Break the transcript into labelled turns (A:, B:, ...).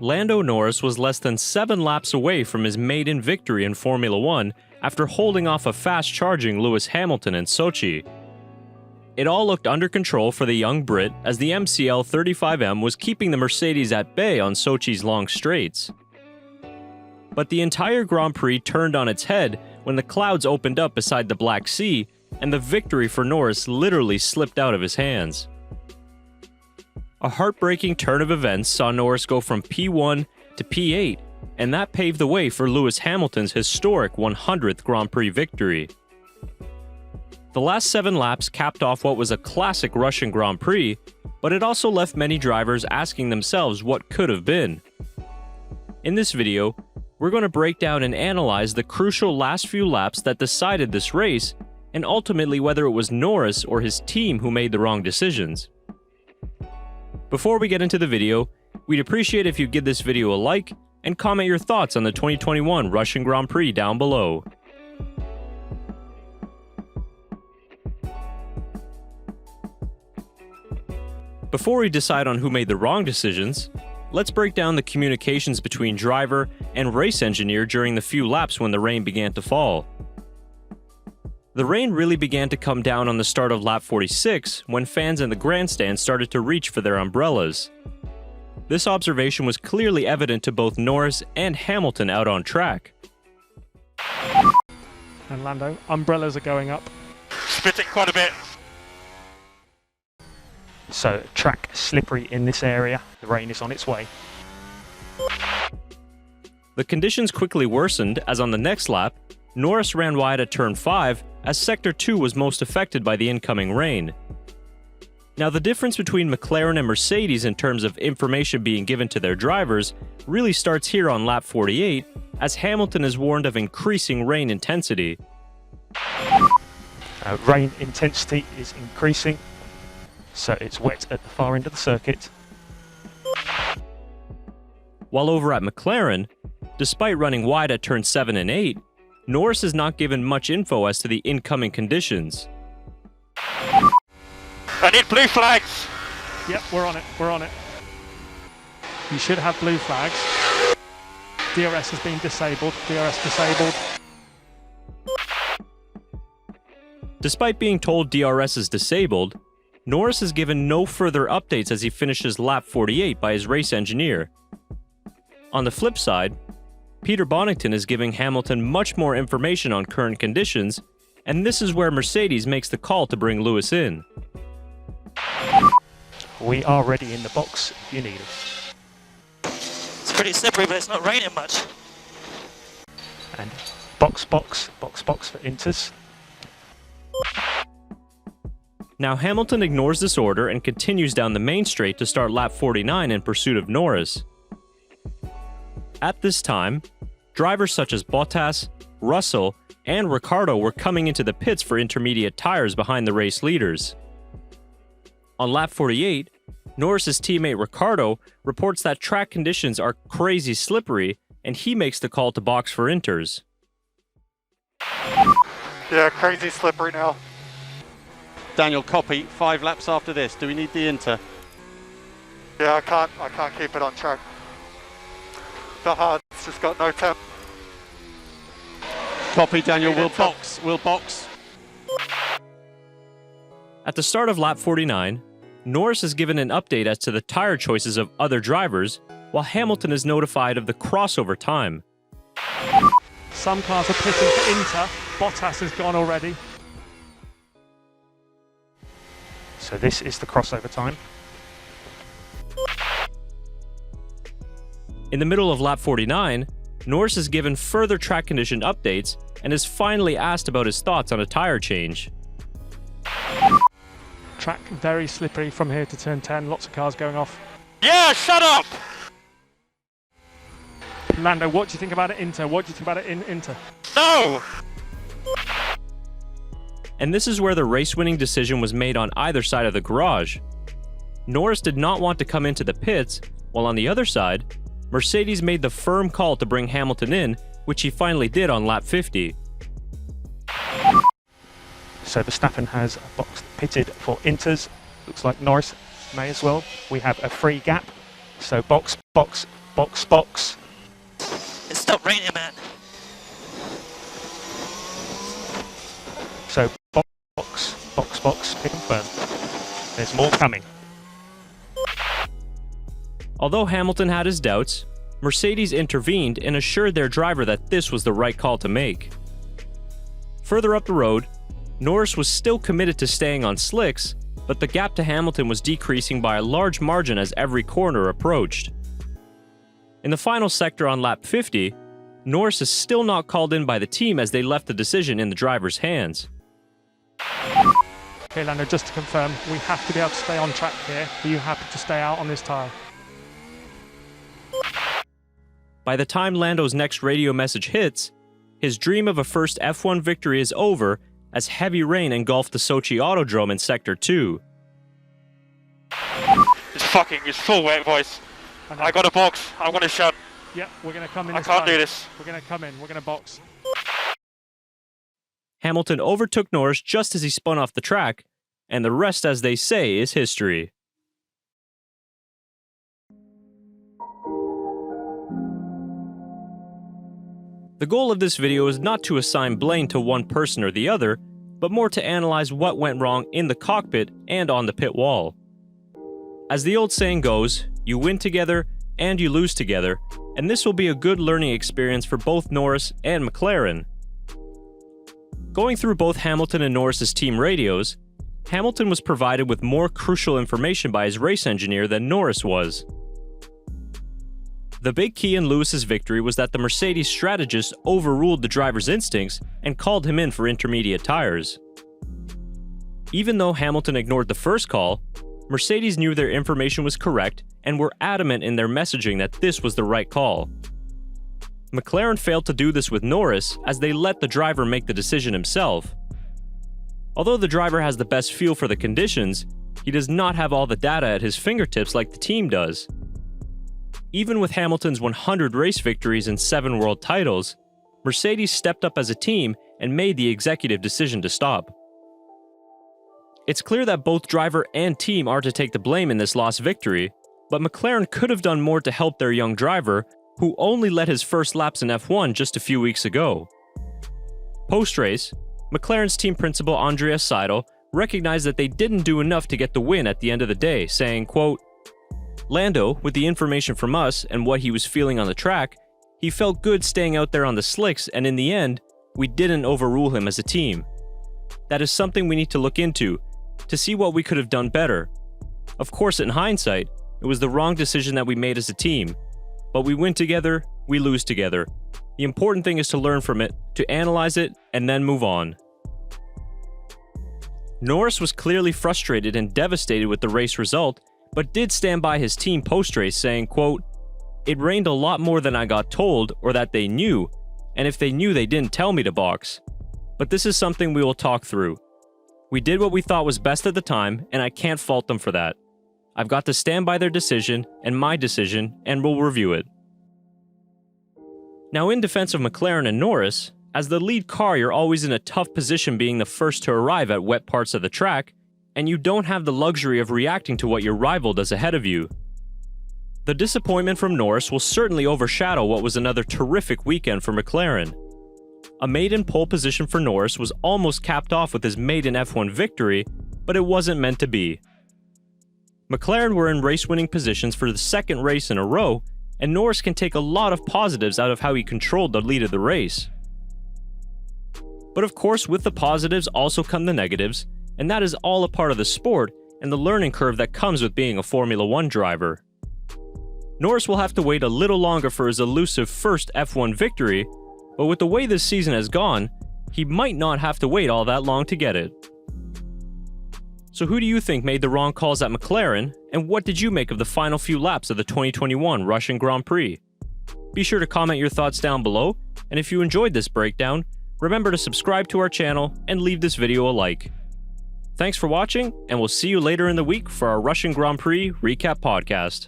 A: Lando Norris was less than 7 laps away from his maiden victory in Formula 1 after holding off a fast-charging Lewis Hamilton in Sochi. It all looked under control for the young Brit as the MCL 35M was keeping the Mercedes at bay on Sochi's long straights. But the entire Grand Prix turned on its head when the clouds opened up beside the Black Sea and the victory for Norris literally slipped out of his hands. A heartbreaking turn of events saw Norris go from P1 to P8, and that paved the way for Lewis Hamilton's historic 100th Grand Prix victory. The last 7 laps capped off what was a classic Russian Grand Prix, but it also left many drivers asking themselves what could have been. In this video, we're going to break down and analyze the crucial last few laps that decided this race, and ultimately whether it was Norris or his team who made the wrong decisions. Before we get into the video, we'd appreciate if you give this video a like and comment your thoughts on the 2021 Russian Grand Prix down below. Before we decide on who made the wrong decisions, let's break down the communications between driver and race engineer during the few laps when the rain began to fall. The rain really began to come down on the start of lap 46 when fans in the grandstand started to reach for their umbrellas. This observation was clearly evident to both Norris and Hamilton out on track.
B: And Lando, umbrellas are going up.
C: Spitting quite a bit.
B: So track slippery in this area. The rain is on its way.
A: The conditions quickly worsened as on the next lap, Norris ran wide at turn 5 as sector 2 was most affected by the incoming rain. Now the difference between McLaren and Mercedes in terms of information being given to their drivers really starts here on lap 48 as Hamilton is warned of increasing rain intensity.
B: Rain intensity is increasing, so it's wet at the far end of the circuit.
A: While over at McLaren, despite running wide at turn 7 and 8, Norris is not given much info as to the incoming conditions.
C: I need blue flags!
B: Yep, we're on it, we're on it. You should have blue flags. DRS has been disabled, DRS disabled.
A: Despite being told DRS is disabled, Norris is given no further updates as he finishes lap 48 by his race engineer. On the flip side, Peter Bonington is giving Hamilton much more information on current conditions, and this is where Mercedes makes the call to bring Lewis in.
B: We are ready in the box if you need us.
D: It's pretty slippery, but it's not raining much.
B: And box for inters.
A: Now Hamilton ignores this order and continues down the main straight to start lap 49 in pursuit of Norris. At this time, drivers such as Bottas, Russell, and Ricciardo were coming into the pits for intermediate tires behind the race leaders. On lap 48, Norris's teammate Ricciardo reports that track conditions are crazy slippery and he makes the call to box for inters.
C: Yeah, crazy slippery now.
E: Daniel, copy. 5 laps after this. Do we need the inter?
C: Yeah, I can't keep it on track. The hard, it's just got no temp.
E: Copy, Daniel. We'll box.
A: At the start of lap 49, Norris is given an update as to the tire choices of other drivers, while Hamilton is notified of the crossover time.
B: Some cars are pitting for inter. Bottas has gone already. So this is the crossover time.
A: In the middle of lap 49, Norris is given further track condition updates and is finally asked about his thoughts on a tire change.
B: Track very slippery from here to turn 10, lots of cars going off.
C: Yeah, shut up!
B: Lando, what do you think about it inter? What do you think about it in inter?
C: No!
A: And this is where the race-winning decision was made on either side of the garage. Norris did not want to come into the pits, while on the other side, Mercedes made the firm call to bring Hamilton in, which he finally did on lap 50.
B: So Verstappen has pitted for inters. Looks like Norris may as well. We have a free gap. So box Box, box.
D: It stopped raining, man.
B: So, box, confirmed. There's more coming.
A: Although Hamilton had his doubts, Mercedes intervened and assured their driver that this was the right call to make. Further up the road, Norris was still committed to staying on slicks, but the gap to Hamilton was decreasing by a large margin as every corner approached. In the final sector on lap 50, Norris is still not called in by the team as they left the decision in the driver's hands.
B: Okay, Lando, just to confirm, we have to be able to stay on track here. Are you happy to stay out on this tyre?
A: By the time Lando's next radio message hits, his dream of a first F1 victory is over as heavy rain engulfed the Sochi Autodrome in Sector 2.
C: It's so wet, boys. I got a box. I'm gonna shut.
B: Yep, we're going to come in.
C: I can't do this.
B: We're going to come in. We're going to box.
A: Hamilton overtook Norris just as he spun off the track, and the rest, as they say, is history. The goal of this video is not to assign blame to one person or the other, but more to analyze what went wrong in the cockpit and on the pit wall. As the old saying goes, you win together and you lose together, and this will be a good learning experience for both Norris and McLaren. Going through both Hamilton and Norris's team radios, Hamilton was provided with more crucial information by his race engineer than Norris was. The big key in Lewis's victory was that the Mercedes strategist overruled the driver's instincts and called him in for intermediate tires. Even though Hamilton ignored the first call, Mercedes knew their information was correct and were adamant in their messaging that this was the right call. McLaren failed to do this with Norris as they let the driver make the decision himself. Although the driver has the best feel for the conditions, he does not have all the data at his fingertips like the team does. Even with Hamilton's 100 race victories and 7 world titles, Mercedes stepped up as a team and made the executive decision to stop. It's clear that both driver and team are to take the blame in this lost victory, but McLaren could have done more to help their young driver, who only led his first laps in F1 just a few weeks ago. Post-race, McLaren's team principal Andrea Seidel recognized that they didn't do enough to get the win at the end of the day, saying, quote, "Lando, with the information from us and what he was feeling on the track, he felt good staying out there on the slicks, and in the end, we didn't overrule him as a team. That is something we need to look into, to see what we could have done better. Of course, in hindsight, it was the wrong decision that we made as a team. But we win together, we lose together. The important thing is to learn from it, to analyze it, and then move on." Norris was clearly frustrated and devastated with the race result, but did stand by his team post-race saying, quote, "It rained a lot more than I got told or that they knew, and if they knew they didn't tell me to box. But this is something we will talk through. We did what we thought was best at the time, and I can't fault them for that. I've got to stand by their decision and my decision, and we'll review it." Now, in defense of McLaren and Norris, as the lead car you're always in a tough position being the first to arrive at wet parts of the track, and you don't have the luxury of reacting to what your rival does ahead of you. The disappointment from Norris will certainly overshadow what was another terrific weekend for McLaren. A maiden pole position for Norris was almost capped off with his maiden F1 victory, but it wasn't meant to be. McLaren were in race-winning positions for the second race in a row, and Norris can take a lot of positives out of how he controlled the lead of the race. But of course, with the positives also come the negatives, and that is all a part of the sport and the learning curve that comes with being a Formula 1 driver. Norris will have to wait a little longer for his elusive first F1 victory, but with the way this season has gone, he might not have to wait all that long to get it. So who do you think made the wrong calls at McLaren, and what did you make of the final few laps of the 2021 Russian Grand Prix? Be sure to comment your thoughts down below, and if you enjoyed this breakdown, remember to subscribe to our channel and leave this video a like. Thanks for watching, and we'll see you later in the week for our Russian Grand Prix recap podcast.